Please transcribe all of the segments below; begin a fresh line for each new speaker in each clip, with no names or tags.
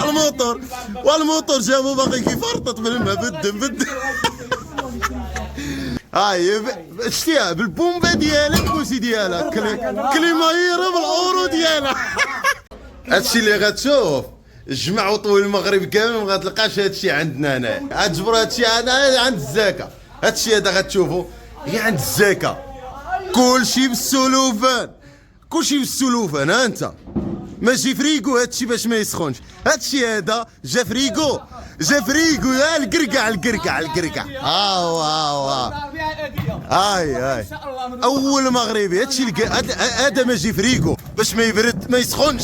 الموتور والموتور جابو باغي كيفرطط بالماء بالدم هاي شتيها بالبومبا ديالها الكوسي ديالها كليمايره بالاورو ديالها. هادشي اللي غتشوف جمعوا طول المغرب كامل ما غتلقاش هادشي عندنا هنايا. غتجبروا هادشي عند الزاكا. هادشي هذا غتشوفوا غير عند الزاكا. كلشي بالسلوفان كلشي بالسلوفان. ها انت ماشي فريكو هادشي باش ما يسخنش. هادشي هذا جا فريكو يا القرقع ها هو هاي اول مغربي. هادشي هذا ماشي فريكو باش ما يبرد ما يسخنش.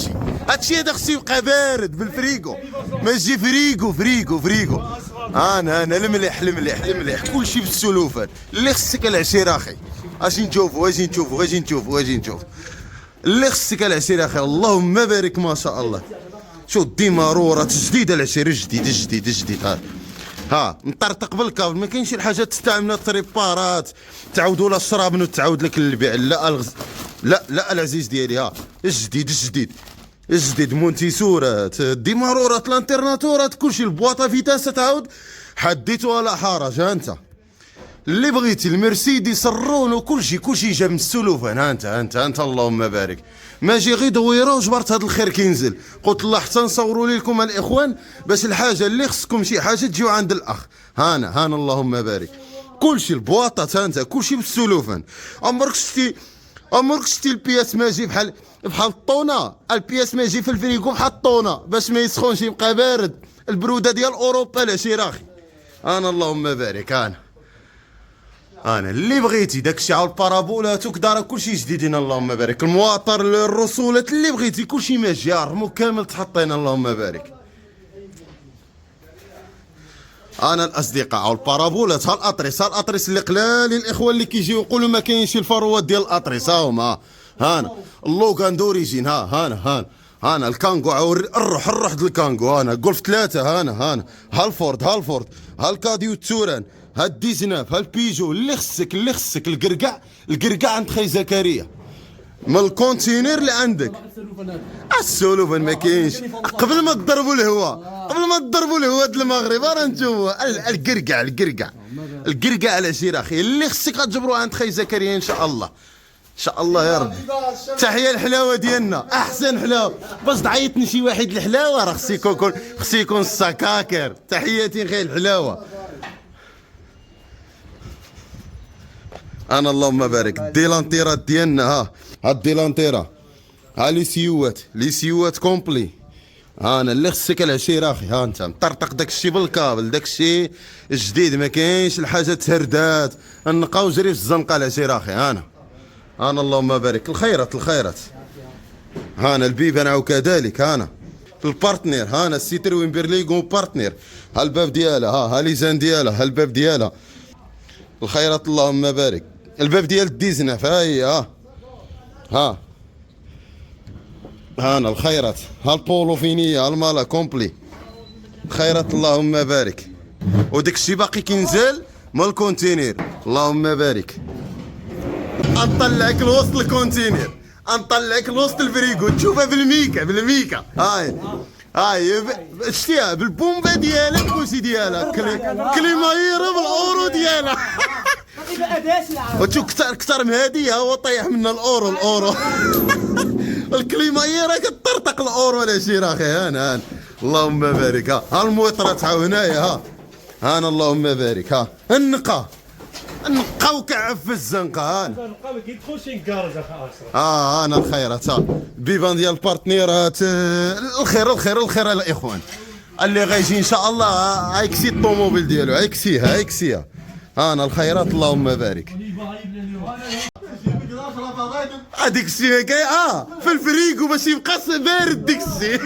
هادشي هذا خصو يبقى بارد بالفريكو ماشي فريكو. انا المليح كلشي بالسلوفان. اللي خصك العشير اخي. اجي نشوفوا اللي خصك العشير اخي. اللهم بارك ما شاء الله. شو الديمارورة جديدة العشير جديد. ها نطرطق بالكابل. ما كاينش الحاجات تستعملها تريبارات تعاودوا لها الشراب وتعاود لك البيع. لا العزيز ديالي. ها الجديد مونتيسورات ديمارورات لانترناتورات كلشي البواطه فيتاس تعاود حديتوها لا حرج. ها انت اللي بغيتي المرسيدس الرونو كلشي جا من السلوفان. ها انت اللهم بارك. ماجي غير دويره وجبرت هذا الخير كينزل. قلت الله حتى نصوروا لكم الاخوان باش الحاجه اللي خصكم شي حاجه تجيو عند الاخ. هانا اللهم بارك. كلشي البواطات. ها انت كلشي بالسلوفان. عمرك شتي البياس ماجي بحال الطونه. البياس ماجي في الفريكو بحال الطونه باش ما يسخنش يبقى بارد. البروده ديال اوروبا العشير اخي. انا اللهم بارك. انا اللي بغيتي داكشي على البارابولات وكدا كلشي جديدين اللهم بارك. المواطر الرسولات اللي بغيتي كلشي ماشي رمو كامل تحطينا اللهم بارك. انا الاصدقاء على البارابولات. ها الاطريس اللي قلال الاخوان اللي كيجيو يقولوا ما كاينش الفروات ديال الاطريس. ها هما هانا اللوغان دوريجين. هانا الكانغو الروح ديال الكانغو. هانا جولف 3. هانا هالفورد ها الكاديو التوران ها الديزناف ها البيجو. اللي خصك القرقع عند خي زكريا من الكونتينر اللي عندك. السلوفان ما كاينش. قبل ما تضربوا الهواء د المغرب راه نشوفوا القرقع العشير اخي. اللي خصك غتجبروه عند خي زكريا ان شاء الله يا ربي. تحيه الحلاوه ديالنا احسن حلاوه. باش تعيطني شي واحد الحلاوه راه خصو يكون السكاكر. تحياتي خي الحلاوه. انا اللهم بارك. الديلانتيرات ديالنا. ها الديلانتيرا. ها لي سيوات كومبلي. انا اللي خصك العشير اخي. ها انت مطرطق داكشي بالكابل داكشي جديد ما كاينش الحاجه تهردات. نقاو جري في الزنقه العشير اخي. انا اللهم بارك. الخيرات هانا البيبان عاو كذلك. هانا البارتنير. هانا السيتروين بيرليغو بارتنير. ها الباب ديالها. ها ليزان ديالها. ها الباب ديالها. الخيرات اللهم بارك. الباب ديال الديزناف. ها هانا الخيرات. ها البولو فينية. ها المالا كومبلي. الخيرات اللهم بارك. وداك الشيء باقي كينزل من الكونتينير. اللهم بارك. نطلعك لوسط الكونتينير نطلعك لوسط الفريكو تشوفها بالميكا. هاي شتيها بالبومبا ديالها الكوسي ديالها كليمايره بالاورو ديالها. وتشوف كثر من هادي هو طيح منا الاورو الكليمايره كطرطق الاورو العشير اخي. هان اللهم بارك. ها المويطرات ها هنايا. هانا اللهم بارك. ها النقا وكعب في الزنقه.
النقا ما كيدخلش ينكرج اخي اشرف.
انا الخيرات. بيبان ديال البارتنيرات. الخير الاخوان اللي غايجي ان شاء الله. هايكسي الطوموبيل ديالو هايكسيها. انا الخيرات اللهم بارك. هذيك الشيء كاين في الفريكو باش يبقى بارد ديك الشيء.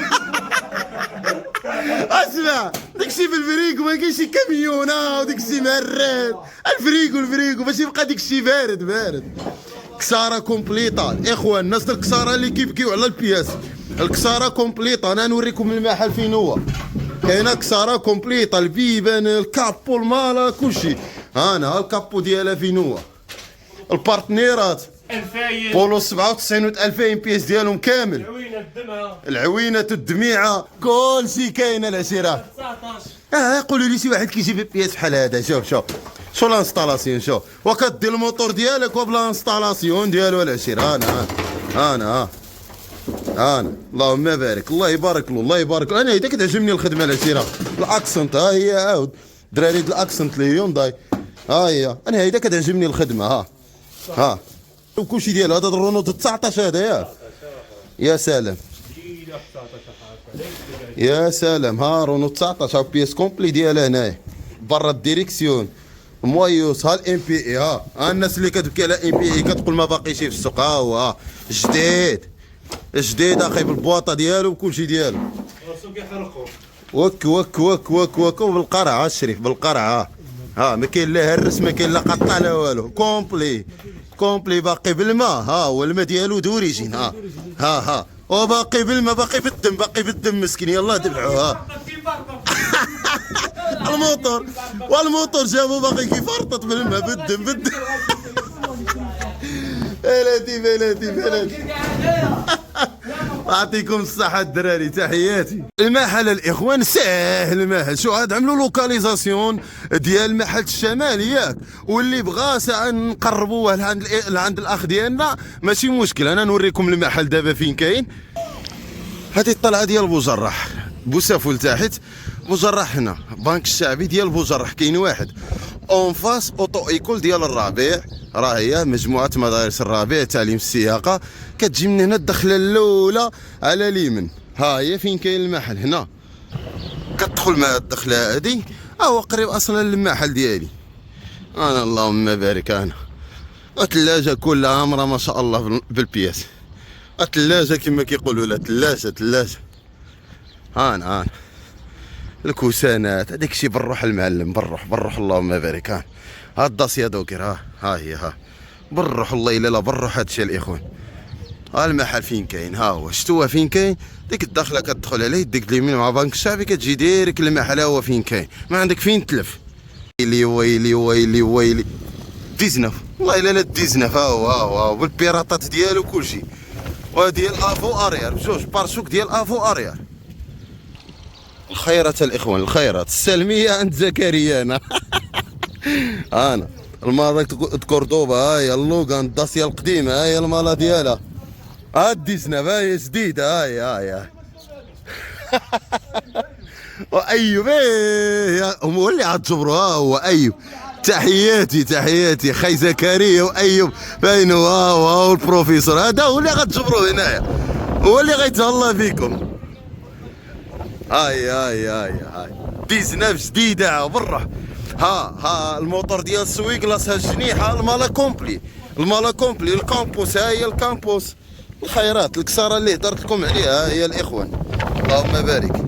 اسمع داك الشيء في الفريكو ما كاينش كاميونه وديك الشيء مهرات. الفريكو باش يبقى ديك الشيء بارد. كساره كومبليطه الاخوان. الناس الكساره اللي كيبكيو على البياس الكساره كومبليطه. انا نوريكم المحل فين هو. كاينه كساره كومبليطه البيبان الكابو المالا كلشي. ها الكابو ديالها فين هو. البارتنيرات
2000
بولو 97 و 2000 بيس ديالهم كامل.
العوينه الدمعه
العوينة الدميعة كلشي كاين العشيرة.
19
قولوا لي شي واحد كيجيب بياس بحال هذا. شوف لانستالاسيون. شوف وكدير الموتور ديالك وبلا انستالاسيون ديالو العشيرة. انا اللهم بارك. الله يبارك له الله يبارك له. انا هيدا كتعجبني الخدمه العشيره. الاكسنت ها هي عاود دراري الاكسنت الهيونداي ها هي. انا هيدا كتعجبني الخدمه. ها وكلشي ديال هذا الرونو 19 هذا يا سلام يا سلام. ها رونو 19 بيس كومبلي ديالها هنايا برا الديريكسيون مويوس. ها الام بي اي. ها الناس اللي كتبكي على ام بي اي كتقول ما باقيش في السوق. ها هو جديد اخي بالبواطه ديالو وكلشي ديالو.
راسو كيحرقو
وك بالقرعه الشريف بالقرعه. ها ما كاين لا هرس ما كاين لا قطع لا والو. كومبلي باقي بالماء. ها هو الماء ديالو دوريجين. ها وباقي بالماء باقي بالدم مسكين. يلاه ذبحوها. الموتور جابو باقي كيفرطط بالماء بالدم. بلاتي يعطيكم الصحة الدراري تحياتي. المحل الاخوان ساهل المحل. شو عاد عملوا لوكاليزاسيون ديال المحل الشمال ياك. واللي بغى ساعة نقربوه لعند الاخ ديالنا ماشي مشكل. انا نوريكم المحل دابا فين كاين. هذه الطلعة ديال بوجرح بوسافول تحت بوجرح. هنا بنك الشعبي ديال بوجرح كاين واحد اون فاس اوتو ايكول ديال الربيع. راه هي مجموعة مدارس الربيع تعليم السياقة. كتجي من هنا الدخلة الأولى على اليمين. ها هي فين كاين المحل هنا. كتدخل مع الدخلة هادي هو قريب أصلا للمحل ديالي. أنا اللهم بارك. أنا الثلاجة كلها عامرة ما شاء الله بالبياس. الثلاجة كما كيقولوا لها ثلاجة. أنا الكوسانات هذاك الشيء بالروح المعلم بالروح اللهم بارك. ها الداسيا دوكر. ها هي بالروح الله الا لا بالروح هادشي الاخوان. ها المحل فين كاين. ها هو شتوها فين كاين. ديك الدخله كتدخل عليه ديك اليمين مع بنك الشعبي كتجي ديريك المحل. هو فين كاين ما عندك فين تلف. ويلي 19 والله الا لا 19. ها هو بالبيراطات ديالو كلشي. وديال افو اريار بجوج بارشوك ديال افو اريار. الخيرات الاخوان الخيرات. السلميه عند زكريا. انا المالا كوردوبا. ها هي اللوغان الداسيا القديمه. ها هي المالا ديالها. ها 19 ها هي جديده. ها وايوب هو اللي عتجبروا. ها هو ايوب. تحياتي خي زكريا وايوب باينوا. ها البروفيسور هذا هو اللي غتجبروه هنايا. هو اللي غيتهلا فيكم. هاي 19 جديده بالروح. ها الموتور ديال السويق لاسها الجنيحه. المالا كومبلي الكامبوس. ها هي الكامبوس. الخيرات الكساره اللي هضرت لكم عليها هي الاخوان اللهم بارك.